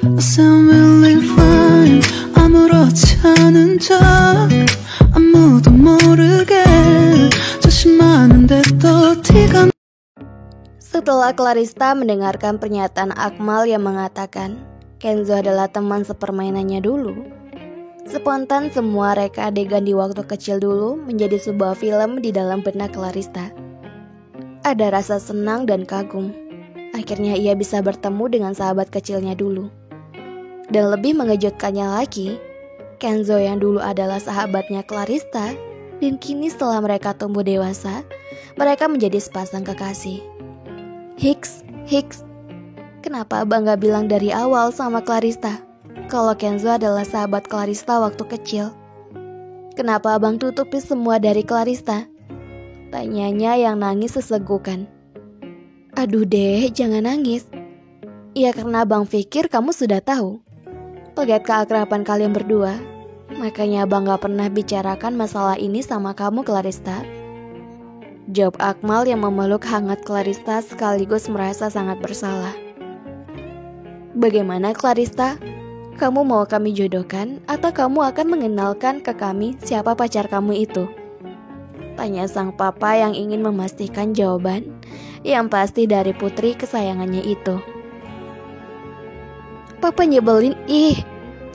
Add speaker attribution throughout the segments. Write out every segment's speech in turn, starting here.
Speaker 1: I sound really fine 아무렇지 않은 척 아무도 모르게 조심하는데 또 티가.
Speaker 2: Setelah Clarista mendengarkan pernyataan Akmal yang mengatakan Kenzo adalah teman sepermainannya dulu, spontan semua reka adegan di waktu kecil dulu menjadi sebuah film di dalam benak Clarista. Ada rasa senang dan kagum. Akhirnya ia bisa bertemu dengan sahabat kecilnya dulu. Dan lebih mengejutkannya lagi, Kenzo yang dulu adalah sahabatnya Clarista, dan kini setelah mereka tumbuh dewasa, mereka menjadi sepasang kekasih. Hicks, kenapa abang gak bilang dari awal sama Clarista kalau Kenzo adalah sahabat Clarista waktu kecil? Kenapa abang tutupi semua dari Clarista? Tanyanya yang nangis sesegukan. Aduh deh, jangan nangis. Ya karena abang pikir kamu sudah tahu. Lihat keakraban kalian berdua, makanya abang gak pernah bicarakan masalah ini sama kamu, Clarista. Jawab Akmal yang memeluk hangat Clarista sekaligus merasa sangat bersalah. Bagaimana Clarista? Kamu mau kami jodohkan atau kamu akan mengenalkan ke kami siapa pacar kamu itu? Tanya sang papa yang ingin memastikan jawaban yang pasti dari putri kesayangannya itu. Papa nyebelin,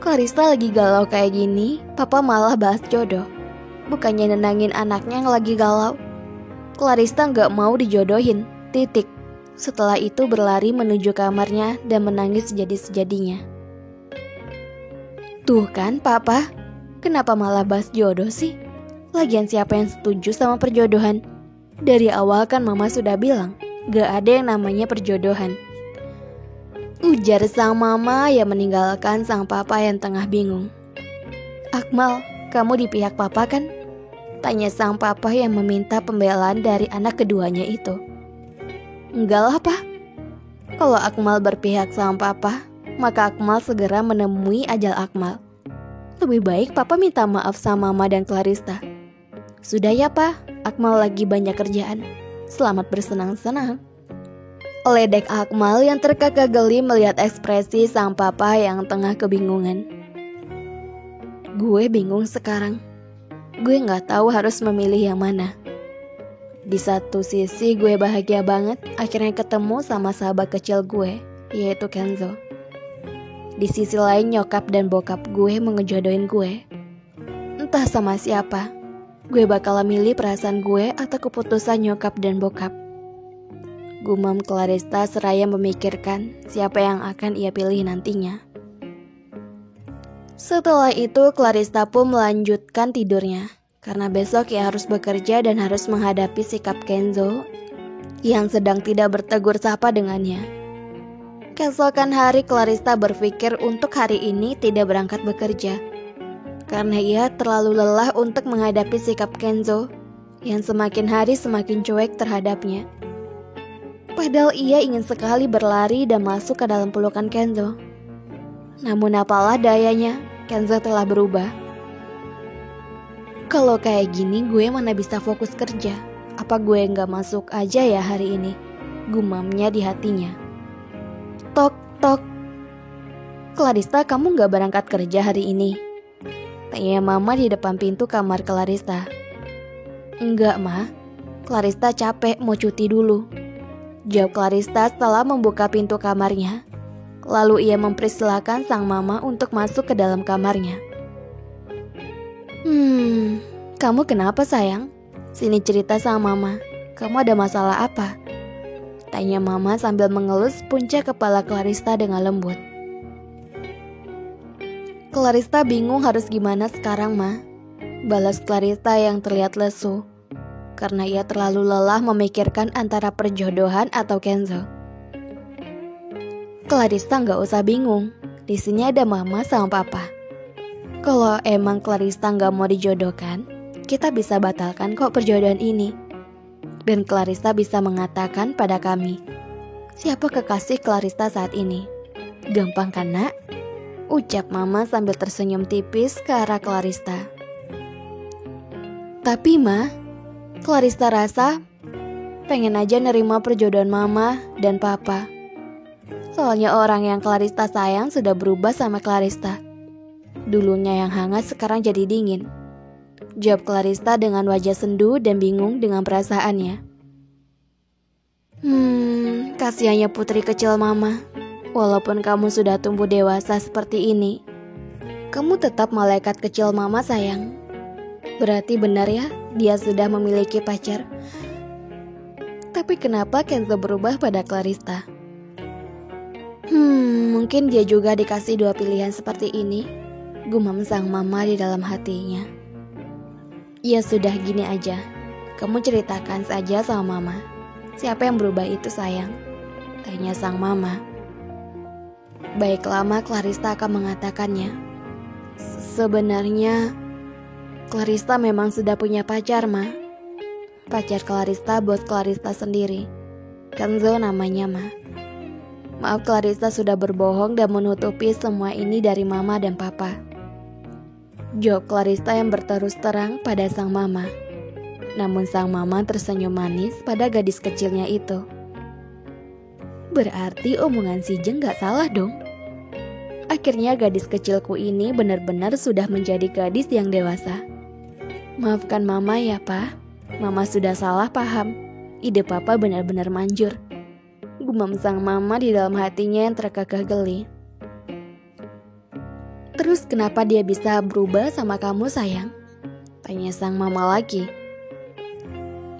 Speaker 2: Clarista lagi galau kayak gini, papa malah bahas jodoh. Bukannya nenangin anaknya yang lagi galau. Clarista gak mau dijodohin, titik. Setelah itu berlari menuju kamarnya dan menangis sejadi-sejadinya. Tuh kan papa, kenapa malah bahas jodoh sih? Lagian siapa yang setuju sama perjodohan? Dari awal kan mama sudah bilang, gak ada yang namanya perjodohan. Ujar sang mama yang meninggalkan sang papa yang tengah bingung. Akmal, kamu di pihak papa kan? Tanya sang papa yang meminta pembelaan dari anak keduanya itu. Enggak lah pak. Kalau Akmal berpihak sama papa, maka Akmal segera menemui ajal Akmal. Lebih baik papa minta maaf sama mama dan Clarista. Sudah ya pak, Akmal lagi banyak kerjaan. Selamat bersenang-senang. Ledek Akmal yang terkekeh geli melihat ekspresi sang papa yang tengah kebingungan. Gue bingung sekarang. Gue gak tahu harus memilih yang mana. Di satu sisi gue bahagia banget akhirnya ketemu sama sahabat kecil gue, yaitu Kenzo. Di sisi lain nyokap dan bokap gue mengejodohin gue. Entah sama siapa, gue bakal milih perasaan gue atau keputusan nyokap dan bokap. Gumam Clarista seraya memikirkan siapa yang akan ia pilih nantinya. Setelah itu Clarista pun melanjutkan tidurnya, karena besok ia harus bekerja dan harus menghadapi sikap Kenzo yang sedang tidak bertegur sapa dengannya. Keesokan hari Clarista berpikir untuk hari ini tidak berangkat bekerja, karena ia terlalu lelah untuk menghadapi sikap Kenzo yang semakin hari semakin cuek terhadapnya. Padahal ia ingin sekali berlari dan masuk ke dalam pelukan Kenzo. Namun apalah dayanya, Kenzo telah berubah. Kalau kayak gini gue mana bisa fokus kerja. Apa gue gak masuk aja ya hari ini? Gumamnya di hatinya. Tok, tok. Clarista, kamu gak berangkat kerja hari ini? Tanya mama di depan pintu kamar Clarista. Enggak ma, Clarista capek mau cuti dulu. Jawab Clarista setelah membuka pintu kamarnya. Lalu ia mempersilahkan sang mama untuk masuk ke dalam kamarnya. Kamu kenapa sayang? Sini cerita sama mama. Kamu ada masalah apa? Tanya mama sambil mengelus puncak kepala Clarista dengan lembut. Clarista bingung harus gimana sekarang ma. Balas Clarista yang terlihat lesu. Karena ia terlalu lelah memikirkan antara perjodohan atau Kenzo. Clarista gak usah bingung, di sini ada mama sama papa. Kalau emang Clarista gak mau dijodohkan, kita bisa batalkan kok perjodohan ini. Dan Clarista bisa mengatakan pada kami, siapa kekasih Clarista saat ini. Gampang kan nak? Ucap mama sambil tersenyum tipis ke arah Clarista. Tapi ma, Clarista rasa pengen aja nerima perjodohan mama dan papa. Soalnya orang yang Clarista sayang sudah berubah sama Clarista. Dulunya yang hangat sekarang jadi dingin. Jawab Clarista dengan wajah sendu dan bingung dengan perasaannya. Kasihannya putri kecil mama. Walaupun kamu sudah tumbuh dewasa seperti ini, kamu tetap malaikat kecil mama sayang. Berarti benar ya, dia sudah memiliki pacar. Tapi kenapa Kenzo berubah pada Clarista? Mungkin dia juga dikasih dua pilihan seperti ini, gumam sang mama di dalam hatinya. Ya sudah, gini aja, kamu ceritakan saja sama mama. Siapa yang berubah itu sayang? Tanya sang mama. Baik lama Clarista akan mengatakannya. Sebenarnya Clarista memang sudah punya pacar, Ma. Pacar Clarista buat Clarista sendiri. Kenzo namanya, Ma. Maaf, Clarista sudah berbohong dan menutupi semua ini dari mama dan papa. Jawab Clarista yang berterus terang pada sang mama. Namun sang mama tersenyum manis pada gadis kecilnya itu. Berarti omongan si Jeng gak salah dong. Akhirnya gadis kecilku ini benar-benar sudah menjadi gadis yang dewasa. Maafkan mama ya, Pa. Mama sudah salah paham. Ide papa benar-benar manjur. Gumam sang mama di dalam hatinya yang terkekeh geli. Terus kenapa dia bisa berubah sama kamu sayang? Tanya sang mama lagi.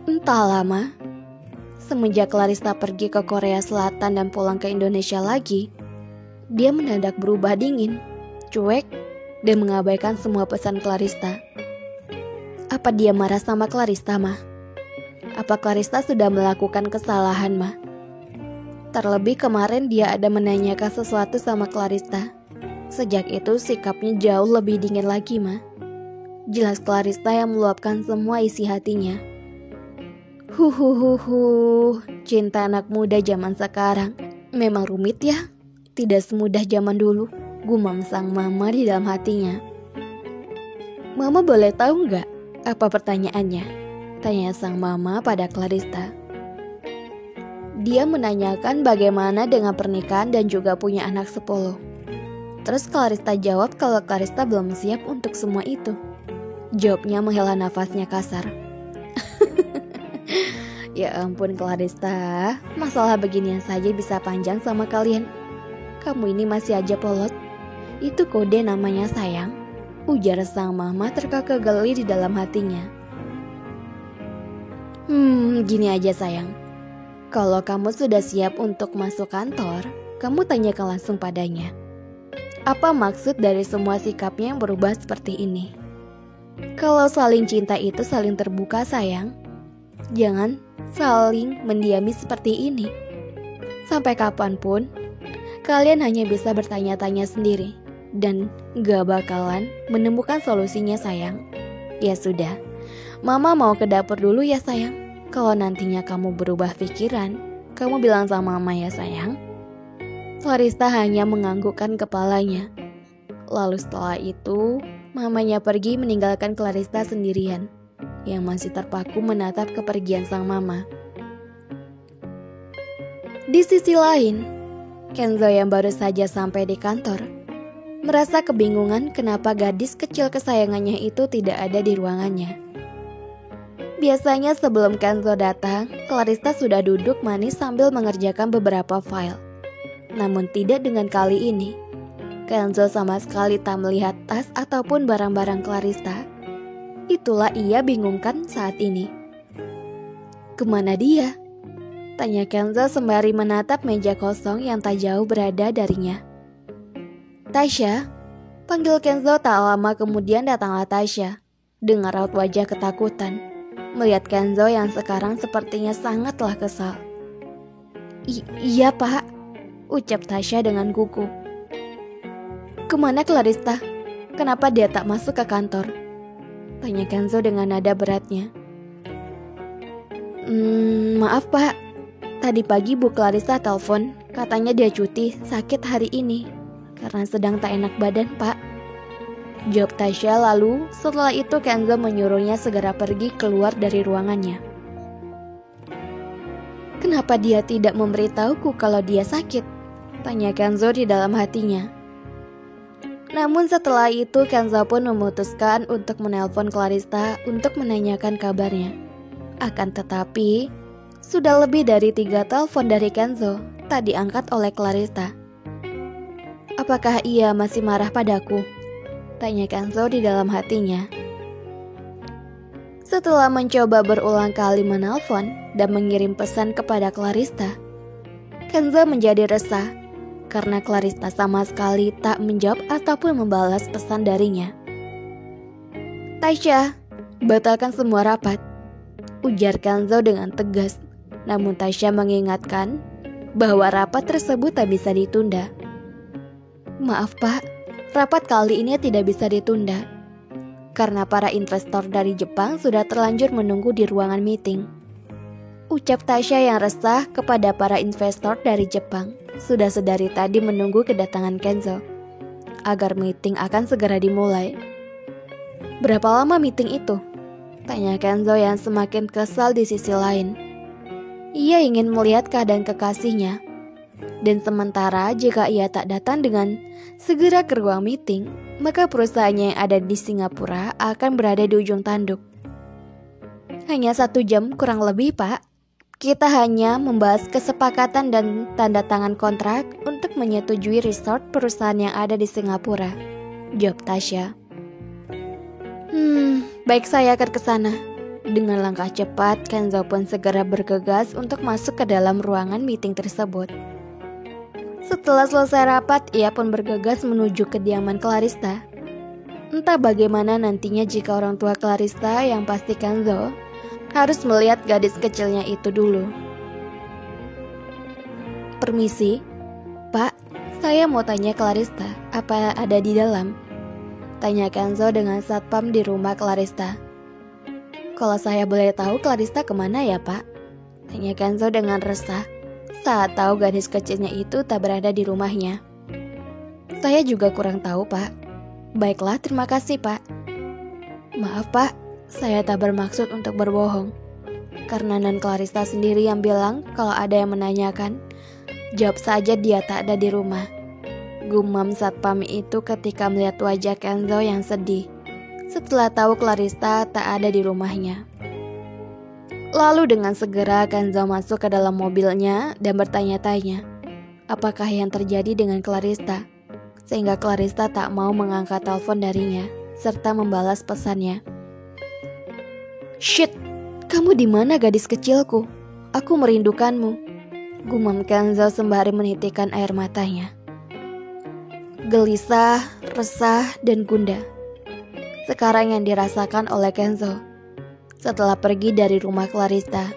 Speaker 2: Entahlah, Ma. Semenjak Clarista pergi ke Korea Selatan dan pulang ke Indonesia lagi, dia mendadak berubah dingin, cuek, dan mengabaikan semua pesan Clarista. Apa dia marah sama Clarista, Ma? Apa Clarista sudah melakukan kesalahan, Ma? Terlebih kemarin dia ada menanyakan sesuatu sama Clarista. Sejak itu sikapnya jauh lebih dingin lagi, Ma. Jelas Clarista yang meluapkan semua isi hatinya. Cinta anak muda zaman sekarang memang rumit ya. Tidak semudah zaman dulu, gumam sang mama di dalam hatinya. Mama boleh tahu nggak apa pertanyaannya? Tanya sang mama pada Clarista. Dia menanyakan bagaimana dengan pernikahan dan juga punya anak 10. Terus Clarista jawab kalau Clarista belum siap untuk semua itu. Jawabnya menghela nafasnya kasar. Ya ampun Clarista, masalah beginian saja bisa panjang sama kalian. Kamu ini masih aja polot. Itu kode namanya sayang, ujar sang mama terkekeh geli di dalam hatinya. Gini aja sayang. Kalau kamu sudah siap untuk masuk kantor, kamu tanyakan langsung padanya. Apa maksud dari semua sikapnya yang berubah seperti ini? Kalau saling cinta itu saling terbuka sayang. Jangan saling mendiami seperti ini. Sampai kapanpun, kalian hanya bisa bertanya-tanya sendiri. Dan gak bakalan menemukan solusinya sayang. Ya sudah, mama mau ke dapur dulu ya sayang. Kalau nantinya kamu berubah pikiran, kamu bilang sama mama ya sayang. Clarista hanya menganggukkan kepalanya. Lalu setelah itu, mamanya pergi meninggalkan Clarista sendirian, yang masih terpaku menatap kepergian sang mama. Di sisi lain, Kenzo yang baru saja sampai di kantor, merasa kebingungan kenapa gadis kecil kesayangannya itu tidak ada di ruangannya. Biasanya sebelum Kenzo datang, Clarista sudah duduk manis sambil mengerjakan beberapa file. Namun tidak dengan kali ini. Kenzo sama sekali tak melihat tas ataupun barang-barang Clarista. Itulah ia bingungkan saat ini. Kemana dia? Tanya Kenzo sembari menatap meja kosong yang tak jauh berada darinya. Tasya, panggil Kenzo. Tak lama kemudian datanglah Tasya dengan raut wajah ketakutan melihat Kenzo yang sekarang sepertinya sangatlah kesal. Iya Pak, ucap Tasya dengan gugup. Kemana Clarista? Kenapa dia tak masuk ke kantor? Tanya Kenzo dengan nada beratnya. Maaf Pak, tadi pagi Bu Clarista telepon, katanya dia cuti sakit hari ini karena sedang tak enak badan Pak. Jawab Tasya. Lalu setelah itu Kenzo menyuruhnya segera pergi keluar dari ruangannya. Kenapa dia tidak memberitahuku kalau dia sakit? Tanya Kenzo di dalam hatinya. Namun setelah itu Kenzo pun memutuskan untuk menelpon Clarista untuk menanyakan kabarnya. Akan tetapi, sudah lebih dari 3 telepon dari Kenzo tak diangkat oleh Clarista. Apakah ia masih marah padaku? Tanya Kenzo di dalam hatinya. Setelah mencoba berulang kali menelpon dan mengirim pesan kepada Clarista, Kenzo menjadi resah karena Clarista sama sekali tak menjawab ataupun membalas pesan darinya. Tasya, batalkan semua rapat, ujar Kenzo dengan tegas. Namun Tasya mengingatkan bahwa rapat tersebut tak bisa ditunda. Maaf Pak, rapat kali ini tidak bisa ditunda karena para investor dari Jepang sudah terlanjur menunggu di ruangan meeting. Ucap Tasya yang resah kepada para investor dari Jepang sudah sedari tadi menunggu kedatangan Kenzo agar meeting akan segera dimulai. Berapa lama meeting itu? Tanya Kenzo yang semakin kesal di sisi lain. Ia ingin melihat keadaan kekasihnya. Dan sementara jika ia tak datang dengan segera ke ruang meeting, maka perusahaannya yang ada di Singapura akan berada di ujung tanduk. Hanya 1 jam kurang lebih Pak. Kita hanya membahas kesepakatan dan tanda tangan kontrak untuk menyetujui resort perusahaan yang ada di Singapura, jawab Tasya. Baik, saya akan ke sana. Dengan langkah cepat, Kenzo pun segera bergegas untuk masuk ke dalam ruangan meeting tersebut. Setelah selesai rapat, ia pun bergegas menuju kediaman Clarista. Entah bagaimana nantinya jika orang tua Clarista, yang pasti Kenzo harus melihat gadis kecilnya itu dulu. Permisi, Pak, saya mau tanya Clarista, apa ada di dalam? Tanya Kenzo dengan satpam di rumah Clarista. Kalau saya boleh tahu Clarista kemana ya Pak? Tanya Kenzo dengan resah saat tahu gadis kecilnya itu tak berada di rumahnya. Saya juga kurang tahu Pak. Baiklah, terima kasih Pak. Maaf Pak, saya tak bermaksud untuk berbohong. Karena non Clarista sendiri yang bilang kalau ada yang menanyakan, jawab saja dia tak ada di rumah. Gumam satpam itu ketika melihat wajah Kenzo yang sedih setelah tahu Clarista tak ada di rumahnya. Lalu dengan segera Kenzo masuk ke dalam mobilnya dan bertanya-tanya apakah yang terjadi dengan Clarista, sehingga Clarista tak mau mengangkat telepon darinya serta membalas pesannya. Shit, kamu di mana gadis kecilku? Aku merindukanmu, gumam Kenzo sembari menitikkan air matanya. Gelisah, resah, dan gundah sekarang yang dirasakan oleh Kenzo setelah pergi dari rumah Clarista.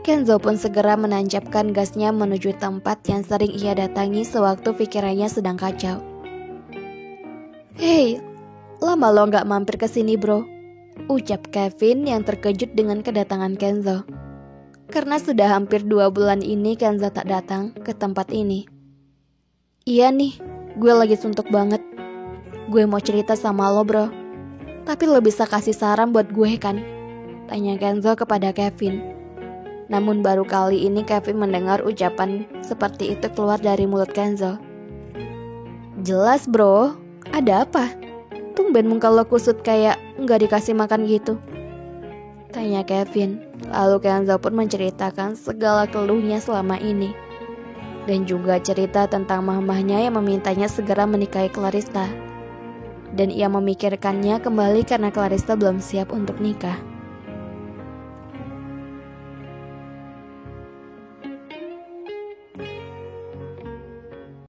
Speaker 2: Kenzo pun segera menancapkan gasnya menuju tempat yang sering ia datangi sewaktu pikirannya sedang kacau. Hei, lama lo gak mampir ke sini bro, ucap Kevin yang terkejut dengan kedatangan Kenzo. Karena sudah hampir 2 bulan ini Kenzo tak datang ke tempat ini. Iya nih, gue lagi suntuk banget. Gue mau cerita sama lo bro, tapi lo bisa kasih saran buat gue kan? Tanya Kenzo kepada Kevin. Namun baru kali ini Kevin mendengar ucapan seperti itu keluar dari mulut Kenzo. Jelas bro, ada apa? Tumben muka lo kusut kayak nggak dikasih makan gitu, tanya Kevin. Lalu Kenzo pun menceritakan segala keluhnya selama ini, dan juga cerita tentang mamahnya yang memintanya segera menikahi Clarista. Dan ia memikirkannya kembali karena Clarista belum siap untuk nikah.